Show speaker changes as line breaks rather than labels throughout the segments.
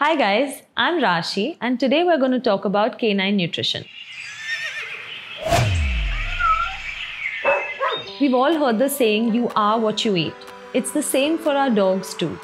Hi guys, I'm Rashi and today we're going to talk about canine nutrition. We've all heard the saying, you are what you eat. It's the same for our dogs too.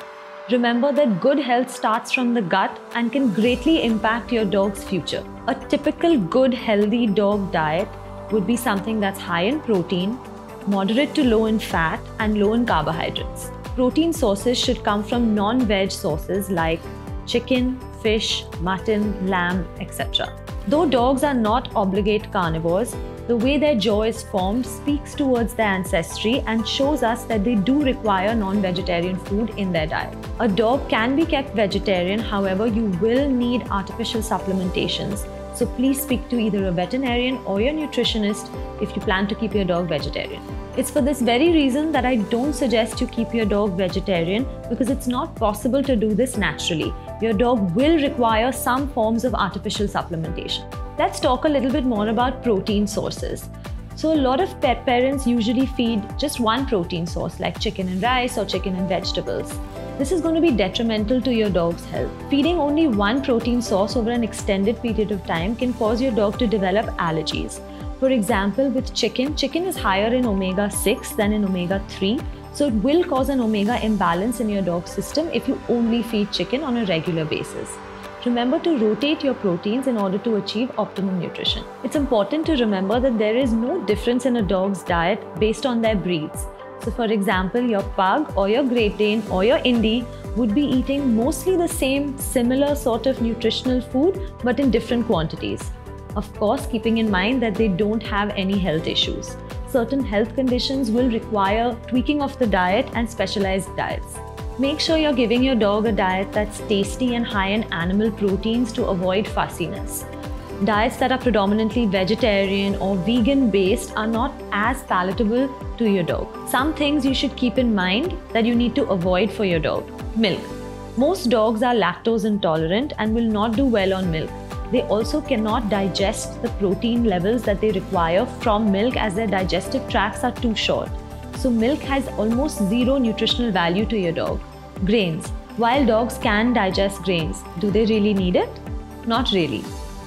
Remember that good health starts from the gut and can greatly impact your dog's future. A typical good healthy dog diet would be something that's high in protein, moderate to low in fat and low in carbohydrates. Protein sources should come from non-veg sources like chicken, fish, mutton, lamb, etc. Though dogs are not obligate carnivores, the way their jaw is formed speaks towards their ancestry and shows us that they do require non-vegetarian food in their diet. A dog can be kept vegetarian, however, you will need artificial supplementations. So please speak to either a veterinarian or your nutritionist if you plan to keep your dog vegetarian. It's for this very reason that I don't suggest you keep your dog vegetarian because it's not possible to do this naturally. Your dog will require some forms of artificial supplementation. Let's talk a little bit more about protein sources. So a lot of pet parents usually feed just one protein source like chicken and rice or chicken and vegetables. This is going to be detrimental to your dog's health. Feeding only one protein source over an extended period of time can cause your dog to develop allergies. For example, with chicken is higher in omega-6 than in omega-3, so it will cause an omega imbalance in your dog's system if you only feed chicken on a regular basis. Remember to rotate your proteins in order to achieve optimum nutrition. It's important to remember that there is no difference in a dog's diet based on their breeds. So for example, your pug or your Great Dane or your Indie would be eating mostly the same similar sort of nutritional food but in different quantities. Of course, keeping in mind that they don't have any health issues. Certain health conditions will require tweaking of the diet and specialized diets. Make sure you're giving your dog a diet that's tasty and high in animal proteins to avoid fussiness. Diets that are predominantly vegetarian or vegan based are not as palatable to your dog. Some things you should keep in mind that you need to avoid for your dog. Milk. Most dogs are lactose intolerant and will not do well on milk. They also cannot digest the protein levels that they require from milk as their digestive tracts are too short. So milk has almost zero nutritional value to your dog. Grains. While dogs can digest grains, do they really need it? Not really.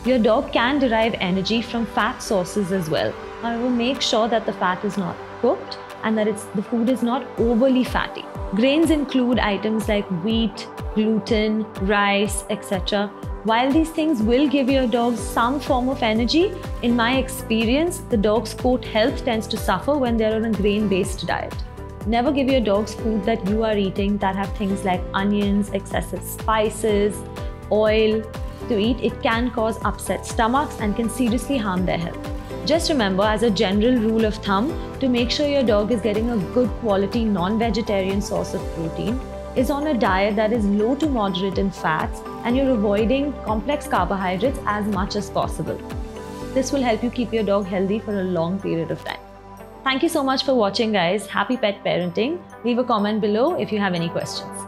Your dog can derive energy from fat sources as well. However, make sure that the fat is not cooked and that the food is not overly fatty. Grains include items like wheat, gluten, rice, etc. While these things will give your dog some form of energy, in my experience, the dog's health tends to suffer when they're on a grain-based diet. Never give your dogs food that you are eating that have things like onions, excessive spices, oil to eat. It can cause upset stomachs and can seriously harm their health. Just remember, as a general rule of thumb, to make sure your dog is getting a good quality non-vegetarian source of protein, is on a diet that is low to moderate in fats and you're avoiding complex carbohydrates as much as possible. This will help you keep your dog healthy for a long period of time. Thank you so much for watching, guys. Happy pet parenting. Leave a comment below if you have any questions.